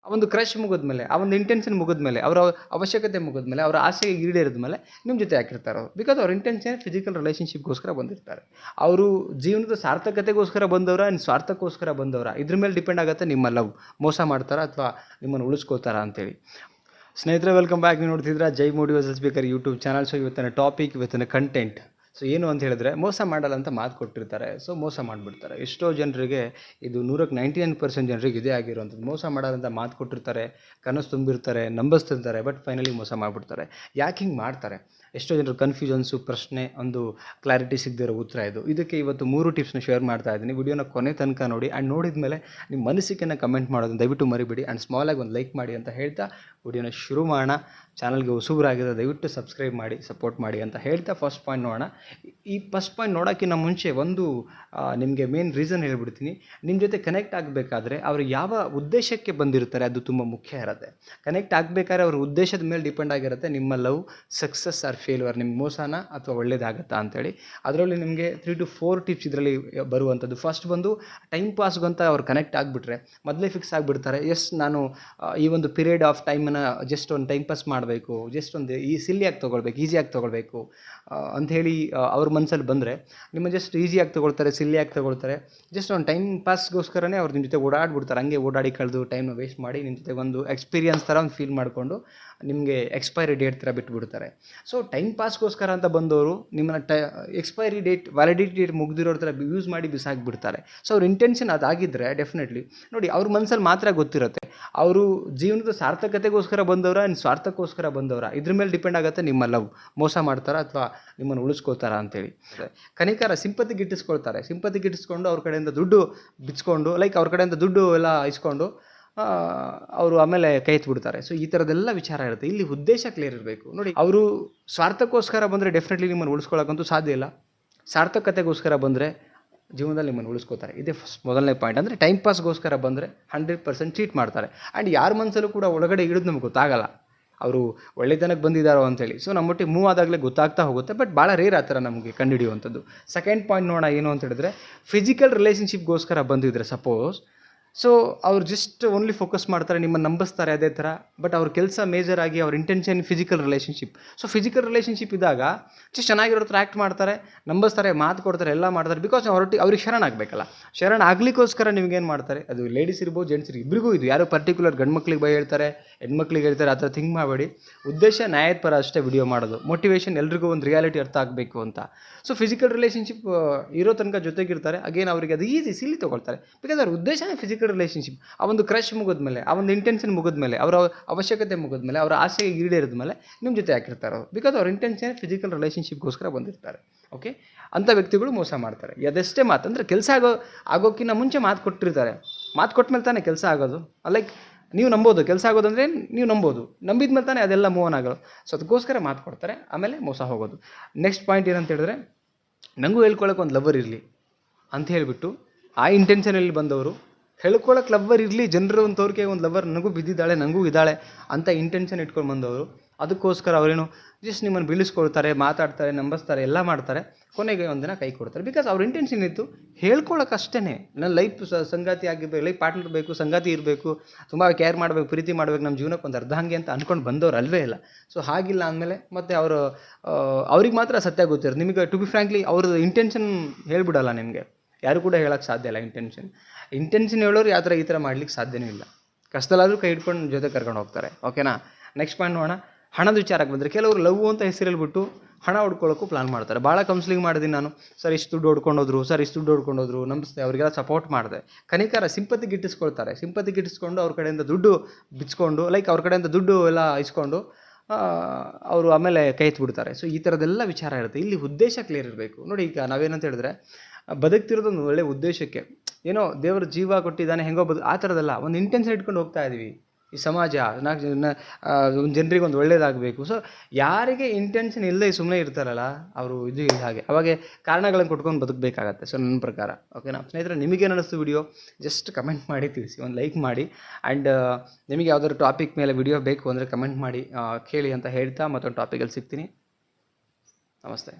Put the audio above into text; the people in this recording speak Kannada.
ಆ ಒಂದು ಕ್ರಶ್ ಮುಗಿದ್ಮೇಲೆ, ಆ ಒಂದು ಇಂಟೆನ್ಷನ್ ಮುಗಿದ್ಮೇಲೆ, ಅವರ ಅವಶ್ಯಕತೆ ಮುಗಿದ್ಮೇಲೆ, ಅವರ ಆಸೆ ಈಡೇರಿದ್ಮೇಲೆ ನಿಮ್ಮ ಜೊತೆ ಯಾಕಿರ್ತಾರೆ ಅವರು? ಬಿಕಾಸ್ ಅವ್ರ ಇಂಟೆನ್ಷನ್ ಫಿಸಿಕಲ್ ರಿಲೇಷನ್‌ಶಿಪ್‌ಗೋಸ್ಕರ ಬಂದಿರ್ತಾರೆ. ಅವರು ಜೀವನದ ಸಾರ್ಥಕತೆಗೋಸ್ಕರ ಬಂದವರಾ? ಇನ್ನು ಸ್ವಾರ್ಥಕ್ಕೋಸ್ಕರ ಬಂದವರಾ? ಇದ್ರ ಮೇಲೆ ಡಿಪೆಂಡ್ ಆಗುತ್ತೆ ನಿಮ್ಮ ಲವ್. ಮೋಸ ಮಾಡ್ತಾರಾ ಅಥವಾ ನಿಮ್ಮನ್ನು ಉಳಿಸ್ಕೋತಾರಾ ಅಂತೇಳಿ. ಸ್ನೇಹಿತರೆ, ವೆಲ್ಕಮ್ ಬ್ಯಾಕ್. ನೀವು ನೋಡ್ತಿದ್ದೀರಾ Jai motivation speaker YouTube channel. So ಇವತ್ತಿನ ಟಾಪಿಕ್, ಇವತ್ತಿನ ಕಂಟೆಂಟ್ ಸೊ ಏನು ಅಂತ ಹೇಳಿದ್ರೆ, ಮೋಸ ಮಾಡಲ್ಲ ಅಂತ ಮಾತು ಕೊಟ್ಟಿರ್ತಾರೆ, ಸೊ ಮೋಸ ಮಾಡಿಬಿಡ್ತಾರೆ. ಎಷ್ಟೋ ಜನರಿಗೆ ಇದು 99% ಜನರಿಗೆ ಇದೇ ಆಗಿರುವಂಥದ್ದು. ಮೋಸ ಮಾಡಲ್ಲ ಅಂತ ಮಾತು ಕೊಟ್ಟಿರ್ತಾರೆ, ಕನಸು ತುಂಬಿರ್ತಾರೆ, ನಂಬಿಸ್ತಿರ್ತಾರೆ, ಬಟ್ ಫೈನಲಿ ಮೋಸ ಮಾಡಿಬಿಡ್ತಾರೆ. ಯಾಕೆ ಹಿಂಗೆ ಮಾಡ್ತಾರೆ? ಎಷ್ಟೋ ಜನರು ಕನ್ಫ್ಯೂಷನ್ಸು, ಪ್ರಶ್ನೆ, ಒಂದು ಕ್ಲಾರಿಟಿ ಸಿಗದಿರೋ ಉತ್ತರ ಇದು. ಇದಕ್ಕೆ ಇವತ್ತು 3 ಟಿಪ್ಸ್ನ ಶೇರ್ ಮಾಡ್ತಾ ಇದ್ದೀನಿ. ವಿಡಿಯೋನ ಕೊನೆ ತನಕ ನೋಡಿ. ಆ್ಯಂಡ್ ನೋಡಿದ ಮೇಲೆ ನಿಮ್ಮ ಮನಸ್ಸಿಗೆನ ಕಮೆಂಟ್ ಮಾಡೋದನ್ನ ದಯವಿಟ್ಟು ಮರಿಬೇಡಿ. ಆ್ಯಂಡ್ ಸ್ಮಾಲಾಗಿ ಒಂದು ಲೈಕ್ ಮಾಡಿ ಅಂತ ಹೇಳ್ತಾ ವಿಡಿಯೋನ ಶುರು ಮಾಡೋಣ. ಚಾನಲ್ಗೆ ಹೊಸಬರಾಗಿದೆ ದಯವಿಟ್ಟು ಸಬ್ಸ್ಕ್ರೈಬ್ ಮಾಡಿ, ಸಪೋರ್ಟ್ ಮಾಡಿ ಅಂತ ಹೇಳ್ತಾ ಫಸ್ಟ್ ಪಾಯಿಂಟ್ ನೋಡೋಣ. ಈ ಫಸ್ಟ್ ಪಾಯಿಂಟ್ ನೋಡೋಕ್ಕಿಂತ ಮುಂಚೆ ಒಂದು ನಿಮಗೆ ಮೇನ್ ರೀಸನ್ ಹೇಳ್ಬಿಡ್ತೀನಿ. ನಿಮ್ಮ ಜೊತೆ ಕನೆಕ್ಟ್ ಆಗಬೇಕಾದ್ರೆ ಅವರು ಯಾವ ಉದ್ದೇಶಕ್ಕೆ ಬಂದಿರ್ತಾರೆ ಅದು ತುಂಬ ಮುಖ್ಯ ಇರುತ್ತೆ. ಕನೆಕ್ಟ್ ಆಗಬೇಕಾದ್ರೆ ಅವ್ರ ಉದ್ದೇಶದ ಮೇಲೆ ಡಿಪೆಂಡ್ ಆಗಿರುತ್ತೆ ನಿಮ್ಮ ಲವ್ ಸಕ್ಸಸ್ ಆರ್ ಫೇಲ್ಯೂರ್, ನಿಮ್ಗೆ ಮೋಸನ ಅಥವಾ ಒಳ್ಳೇದಾಗತ್ತಾ ಅಂತೇಳಿ. ಅದರಲ್ಲಿ ನಿಮಗೆ 3 to 4 ಟಿಪ್ಸ್ ಇದರಲ್ಲಿ ಬರುವಂಥದ್ದು. ಫಸ್ಟ್ ಬಂದು ಟೈಮ್ ಪಾಸ್ಗಂತ ಅವ್ರು ಕನೆಕ್ಟ್ ಆಗಿಬಿಟ್ರೆ ಮೊದಲೇ ಫಿಕ್ಸ್ ಆಗಿಬಿಡ್ತಾರೆ. ಎಸ್, ನಾನು ಈ ಒಂದು ಪೀರಿಯಡ್ ಆಫ್ ಟೈಮನ್ನು ಜಸ್ಟ್ ಒಂದು ಟೈಮ್ ಪಾಸ್ ಮಾಡಬೇಕು, ಜಸ್ಟ್ ಒಂದು ಸಿಲ್ಲಿಯಾಗಿ ತೊಗೊಳ್ಬೇಕು, ಈಸಿಯಾಗಿ ತೊಗೊಳ್ಬೇಕು ಅಂಥೇಳಿ ಅವ್ರ ಮನಸ್ಸಲ್ಲಿ ಬಂದರೆ ನಿಮ್ಮ ಜಸ್ಟ್ ಈಸಿಯಾಗಿ ತೊಗೊಳ್ತಾರೆ, ಸಿಲ್ಲಿಯಾಗಿ ತೊಗೊಳ್ತಾರೆ. ಜಸ್ಟ್ ಒಂದು ಟೈಮ್ ಪಾಸ್ಗೋಸ್ಕರನೇ ಅವ್ರು ನಿಮ್ಮ ಜೊತೆ ಓಡಾಡ್ಬಿಡ್ತಾರೆ. ಹಂಗೆ ಓಡಾಡಿ ಕಳೆದು ಟೈಮ್ನ ವೇಸ್ಟ್ ಮಾಡಿ ನಿಮ್ಮ ಜೊತೆ ಒಂದು ಎಕ್ಸ್ಪೀರಿಯನ್ಸ್ ಥರ ಒಂದು ಫೀಲ್ ಮಾಡಿಕೊಂಡು ನಿಮಗೆ ಎಕ್ಸ್ಪೈರಿ ಡೇಟ್ ಥರ ಬಿಟ್ಬಿಡ್ತಾರೆ. ಸೊ ಟೈಮ್ ಪಾಸ್ಗೋಸ್ಕರ ಅಂತ ಬಂದವರು ನಿಮ್ಮನ್ನು ಎಕ್ಸ್ಪೈರಿ ಡೇಟ್, ವ್ಯಾಲಿಡಿಟಿ ಡೇಟ್ ಮುಗ್ದಿರೋ ಥರ ಯೂಸ್ ಮಾಡಿ ಬಿಸಾಕಿಬಿಡ್ತಾರೆ. ಸೊ ಅವ್ರ ಇಂಟೆನ್ಷನ್ ಅದಾಗಿದ್ದರೆ ಡೆಫಿನೆಟ್ಲಿ ನೋಡಿ, ಅವ್ರ ಮನಸ್ಸಲ್ಲಿ ಮಾತ್ರ ಗೊತ್ತಿರುತ್ತೆ ಅವರು ಜೀವನದ ಸಾರ್ಥಕತೆಗೋಸ್ಕರ ಬಂದವರಾ, ಇನ್ನು ಸ್ವಾರ್ಥಕ್ಕೋಸ್ಕರ ಬಂದವರಾ? ಇದ್ರ ಮೇಲೆ ಡಿಪೆಂಡ್ ಆಗುತ್ತೆ ನಿಮ್ಮ ಲವ್. ಮೋಸ ಮಾಡ್ತಾರಾ ಅಥವಾ ನಿಮ್ಮನ್ನು ಉಳಿಸ್ಕೋತಾರಾ ಅಂತೇಳಿ. ಕನಿಕರ ಸಿಂಪತಿ ಗಿಟ್ಟಿಸ್ಕೊಂಡು ಅವ್ರ ಕಡೆಯಿಂದ ದುಡ್ಡು ಬಿಚ್ಕೊಂಡು, ಲೈಕ್ ಅವ್ರ ಕಡೆಯಿಂದ ದುಡ್ಡು ಎಲ್ಲ ಇಸ್ಕೊಂಡು ಅವರು ಆಮೇಲೆ ಕೈ ಎತ್ಬಿಡ್ತಾರೆ. ಸೊ ಈ ಥರದ್ದೆಲ್ಲ ವಿಚಾರ ಇರುತ್ತೆ. ಇಲ್ಲಿ ಉದ್ದೇಶ ಕ್ಲಿಯರ್ ಇರಬೇಕು ನೋಡಿ. ಅವರು ಸ್ವಾರ್ಥಕ್ಕೋಸ್ಕರ ಬಂದರೆ ಡೆಫಿನೆಟ್ಲಿ ನಿಮ್ಮನ್ನು ಉಳಿಸ್ಕೊಳ್ಳೋಕ್ಕಂತೂ ಸಾಧ್ಯ ಇಲ್ಲ. ಸಾರ್ಥಕತೆಗೋಸ್ಕರ ಬಂದರೆ ಜೀವನದಲ್ಲಿ ನಿಮ್ಮನ್ನು ಉಳಿಸ್ಕೋತಾರೆ. ಇದೇ ಮೊದಲನೇ ಪಾಯಿಂಟ್. ಅಂದರೆ ಟೈಮ್ ಪಾಸ್ಗೋಸ್ಕರ ಬಂದರೆ 100% ಚೀಟ್ ಮಾಡ್ತಾರೆ. ಆ್ಯಂಡ್ ಯಾರ ಮನಸ್ಸಲ್ಲೂ ಕೂಡ ಒಳಗಡೆ ಇಳಿದು ನಮ್ಗೆ ಗೊತ್ತಾಗಲ್ಲ ಅವರು ಒಳ್ಳೆತನಕ್ಕೆ ಬಂದಿದ್ದಾರೋ ಅಂತೇಳಿ. ಸೊ ನಮ್ಮೊಟ್ಟಿಗೆ ಮೂವ್ ಆದಾಗಲೇ ಗೊತ್ತಾಗ್ತಾ ಹೋಗುತ್ತೆ, ಬಟ್ ಭಾಳ ರೇರ್ ಆ ಥರ ನಮಗೆ ಕಂಡುಹಿಡಿಯುವಂಥದ್ದು. ಸೆಕೆಂಡ್ ಪಾಯಿಂಟ್ ನೋಡೋಣ ಏನು ಅಂತ ಹೇಳಿದ್ರೆ, ಫಿಸಿಕಲ್ ರಿಲೇಷನ್ಶಿಪ್ಗೋಸ್ಕರ ಬಂದಿದ್ರೆ ಸಪೋಸ್, ಸೊ ಅವ್ರು ಜಸ್ಟ್ ಓನ್ಲಿ ಫೋಕಸ್ ಮಾಡ್ತಾರೆ, ನಿಮ್ಮನ್ನು ನಂಬಿಸ್ತಾರೆ ಅದೇ ಥರ, ಬಟ್ ಅವ್ರ ಕೆಲಸ ಮೇಜರ್ ಆಗಿ ಅವ್ರ intention physical relationship. So physical relationship ಇದ್ದಾಗ ಜಸ್ಟ್ ಚೆನ್ನಾಗಿರೋ ಥರ ಆ್ಯಕ್ಟ್ ಮಾಡ್ತಾರೆ, ನಂಬಿಸ್ತಾರೆ, ಮಾತು ಕೊಡ್ತಾರೆ, ಎಲ್ಲ ಮಾಡ್ತಾರೆ. ಬಿಕಾಸ್ ಅವ್ರಿಗೆ ಶರಣ ಆಗಬೇಕಲ್ಲ. ಶರಣ ಆಗಲಿಕ್ಕೋಸ್ಕರ ನಿಮ್ಗೇನು ಮಾಡ್ತಾರೆ, ಅದು ಲೇಡೀಸ್ ಇರ್ಬೋದು, ಜೆಂಟ್ಸ್ ಇಬ್ಬರಿಗೂ ಇದು. ಯಾರೋ ಪರ್ಟಿಕ್ಯುಲರ್ ಗಂಡು ಮಕ್ಳಿಗೆ ಬೈ ಹೇಳ್ತಾರೆ, ಹೆಣ್ಮಕ್ಳಿಗೆ ಹೇಳ್ತಾರೆ, ಆ ಥರ ಥಿಂಕ್ ಮಾಡಬೇಡಿ. ಉದ್ದೇಶ ನ್ಯಾಯದ ಪರ ಅಷ್ಟೇ ವಿಡಿಯೋ ಮಾಡೋದು. ಮೋಟಿವೇಶನ್ ಎಲ್ರಿಗೂ ಒಂದು ರಿಯಾಲಿಟಿ ಅರ್ಥ ಆಗಬೇಕು ಅಂತ. ಸೊ ಫಿಸಿಕಲ್ ರಿಲೇಷನ್ಶಿಪ್ ಇರೋ ತನಕ ಜೊತೆಗಿರ್ತಾರೆ. ಅಗೇನ್ ಅವರಿಗೆ ಅದು ಈಸಿ, ಸಿಲ್ಲಿ ತೊಗೊಳ್ತಾರೆ. ಬಿಕಾಸ್ ಅವ್ರ ಉದ್ದೇಶನೇ ಫಿಸಿಕಲ್ ರಿಲೇಷನ್ಶಿಪ್. ಆ ಒಂದು ಕ್ರಶ್ ಮುಗಿದ್ಮೇಲೆ, ಆ ಒಂದು ಇಂಟೆನ್ಷನ್ ಮುಗಿದ್ಮೇಲೆ, ಅವರ ಅವಶ್ಯಕತೆ ಮುಗಿದ್ಮೇಲೆ, ಅವರ ಆಸೆ ಈಡೇರಿದ್ಮೇಲೆ ನಿಮ್ಮ ಜೊತೆ ಯಾಕಿರ್ತಾರೆ ಅವರು? ಬಿಕಾಸ್ ಅವ್ರ ಇಂಟೆನ್ಷನ್ ಫಿಸಿಕಲ್ ರಿಲೇಷನ್ಶಿಪ್ಗೋಸ್ಕರ ಬಂದಿರ್ತಾರೆ. ಓಕೆ, ಅಂಥ ವ್ಯಕ್ತಿಗಳು ಮೋಸ ಮಾಡ್ತಾರೆ. ಅದೆಷ್ಟೇ ಮಾತು ಅಂದರೆ ಕೆಲಸ ಆಗೋಕ್ಕಿಂತ ಮುಂಚೆ ಮಾತು ಕೊಟ್ಟಿರ್ತಾರೆ. ಮಾತು ಕೊಟ್ಟ ತಾನೇ ಕೆಲಸ ಆಗೋದು. ಲೈಕ್ ನೀವು ನಂಬೋದು, ಕೆಲಸ ಆಗೋದಂದರೆ ನೀವು ನಂಬೋದು, ನಂಬಿದ ಮೇಲೆ ತಾನೇ ಅದೆಲ್ಲ ಮೂವ್ ಆನ್ ಆಗೋದು. ಸೊ ಅದಕ್ಕೋಸ್ಕರ ಮಾತು ಕೊಡ್ತಾರೆ, ಆಮೇಲೆ ಮೋಸ ಹೋಗೋದು. ನೆಕ್ಸ್ಟ್ ಪಾಯಿಂಟ್ ಏನಂತ ಹೇಳಿದ್ರೆ, ನನಗೂ ಹೇಳ್ಕೊಳಕ್ಕೆ ಒಂದು ಲವರ್ ಇರಲಿ ಅಂತ ಹೇಳಿಬಿಟ್ಟು ಆ ಇಂಟೆನ್ಷನಲ್ಲಿ ಬಂದವರು, ಹೇಳ್ಕೊಳಕ್ಕೆ ಲವರ್ ಇರಲಿ, ಜನರ ಒಂದು ತೋರಿಕೆ ಒಂದು ಲವರ್ ನನಗೂ ಬಿದ್ದಿದ್ದಾಳೆ, ನನಗೂ ಇದ್ದಾಳೆ ಅಂತ ಇಂಟೆನ್ಷನ್ ಇಟ್ಕೊಂಡು ಬಂದವರು, ಅದಕ್ಕೋಸ್ಕರ ಅವರೇನು ಜಸ್ಟ್ ನಿಮ್ಮನ್ನು ಬೀಳಿಸ್ಕೊಳ್ತಾರೆ, ಮಾತಾಡ್ತಾರೆ, ನಂಬಿಸ್ತಾರೆ, ಎಲ್ಲ ಮಾಡ್ತಾರೆ. ಕೊನೆಗೆ ಒಂದಿನ ಕೈ ಕೊಡ್ತಾರೆ. ಬಿಕಾಸ್ ಅವ್ರ ಇಂಟೆನ್ಷನ್ ಇತ್ತು ಹೇಳ್ಕೊಳಕ್ಕೆ ಅಷ್ಟೇ. ನನ್ನ ಲೈಫ್ ಸಂಗಾತಿ ಆಗಿರ್ಬೇಕು, ಲೈಫ್ ಪಾರ್ಟ್ನರ್ ಬೇಕು, ಸಂಗಾತಿ ಇರಬೇಕು, ತುಂಬ ಕೇರ್ ಮಾಡಬೇಕು, ಪ್ರೀತಿ ಮಾಡಬೇಕು, ನಮ್ಮ ಜೀವನಕ್ಕೆ ಒಂದು ಅರ್ಧ ಹಂಗೆ ಅಂತ ಅಂದ್ಕೊಂಡು ಬಂದವರು ಅಲ್ವೇ ಇಲ್ಲ. ಸೊ ಹಾಗಿಲ್ಲ ಅಂದಮೇಲೆ ಮತ್ತು ಅವರು ಅವ್ರಿಗೆ ಮಾತ್ರ ಸತ್ಯ ಗೊತ್ತಿರೋದು. ನಿಮಗೆ ಟು ಬಿ ಫ್ರ್ಯಾಂಕ್ಲಿ ಅವ್ರದ್ದು ಇಂಟೆನ್ಷನ್ ಹೇಳ್ಬಿಡಲ್ಲ ನಿಮಗೆ. ಯಾರು ಕೂಡ ಹೇಳೋಕ್ಕೆ ಸಾಧ್ಯ ಇಲ್ಲ ಇಂಟೆನ್ಷನ್ ಹೇಳೋರು ಯಾವ ಥರ ಈ ಥರ ಮಾಡ್ಲಿಕ್ಕೆ ಸಾಧ್ಯನೇ ಇಲ್ಲ. ಕಷ್ಟದಲ್ಲಾದರೂ ಕೈ ಹಿಡ್ಕೊಂಡು ಜೊತೆ ಕರ್ಕೊಂಡು ಹೋಗ್ತಾರೆ. ಓಕೆನಾ? ನೆಕ್ಸ್ಟ್ ಪಾಯಿಂಟ್ ನೋಡೋಣ. ಹಣದ ವಿಚಾರಕ್ಕೆ ಬಂದರೆ, ಕೆಲವರು ಲವ್ ಅಂತ ಹೆಸರೇಳ್ಬಿಟ್ಟು ಹಣ ಹೊಡ್ಕೊಳ್ಳೋಕ್ಕೂ ಪ್ಲಾನ್ ಮಾಡ್ತಾರೆ. ಭಾಳ ಕೌನ್ಸಿಲಿಂಗ್ ಮಾಡಿದ್ದೀನಿ ನಾನು. ಸರ್ ಇಷ್ಟು ದುಡ್ಡು ಹೊಡ್ಕೊಂಡೋದ್ರು, ನಂಬಿಸ್ದೆ, ಅವರಿಗೆಲ್ಲ ಸಪೋರ್ಟ್ ಮಾಡಿದೆ. ಕನಿಕರ ಸಿಂಪತಿ ಗಿಟ್ಟಿಸ್ಕೊಂಡು ಅವ್ರ ಕಡೆಯಿಂದ ದುಡ್ಡು ಬಿಚ್ಕೊಂಡು, ಲೈಕ್ ಅವ್ರ ಕಡೆಯಿಂದ ದುಡ್ಡು ಎಲ್ಲ ಇಸ್ಕೊಂಡು ಅವರು ಆಮೇಲೆ ಕೈ ಎತ್ಬಿಡ್ತಾರೆ. ಸೊ ಈ ಥರದ್ದೆಲ್ಲ ವಿಚಾರ ಇರುತ್ತೆ. ಇಲ್ಲಿ ಉದ್ದೇಶ ಕ್ಲಿಯರ್ ಇರಬೇಕು ನೋಡಿ. ಈಗ ನಾವೇನಂತ ಹೇಳಿದ್ರೆ, ಬದುಕ್ತಿರೋದೊಂದು ಒಳ್ಳೆಯ ಉದ್ದೇಶಕ್ಕೆ. ಏನೋ ದೇವರು ಜೀವ ಕೊಟ್ಟಿದ್ದಾನೆ, ಹೆಂಗೋ ಆ ಥರದ್ದಲ್ಲ, ಒಂದು ಇಂಟೆನ್ಷನ್ ಇಟ್ಕೊಂಡು ಹೋಗ್ತಾ ಇದ್ದೀವಿ. ಈ ಸಮಾಜ ಒಂದು ಜನರಿಗೆ ಒಂದು ಒಳ್ಳೇದಾಗಬೇಕು. ಸೊ ಯಾರಿಗೆ ಇಂಟೆನ್ಷನ್ ಇಲ್ಲದೆ ಸುಮ್ಮನೆ ಇರ್ತಾರಲ್ಲ ಅವರು ಇದು ಹಾಗೆ ಅವಾಗ ಕಾರಣಗಳನ್ನು ಕೊಟ್ಕೊಂಡು ಬದುಕಬೇಕಾಗತ್ತೆ. ಸೊ ನನ್ನ ಪ್ರಕಾರ. ಓಕೆನಾ ಸ್ನೇಹಿತರೆ, ನಿಮಗೇನು ಅನ್ನಿಸ್ತು ವಿಡಿಯೋ ಜಸ್ಟ್ ಕಮೆಂಟ್ ಮಾಡಿ ತಿಳಿಸಿ, ಒಂದು ಲೈಕ್ ಮಾಡಿ. ಆ್ಯಂಡ್ ನಿಮಗೆ ಯಾವುದಾದ್ರು ಟಾಪಿಕ್ ಮೇಲೆ ವಿಡಿಯೋ ಬೇಕು ಅಂದರೆ ಕಮೆಂಟ್ ಮಾಡಿ ಕೇಳಿ ಅಂತ ಹೇಳ್ತಾ ಮತ್ತೊಂದು ಟಾಪಿಕಲ್ಲಿ ಸಿಗ್ತೀನಿ. ನಮಸ್ತೆ.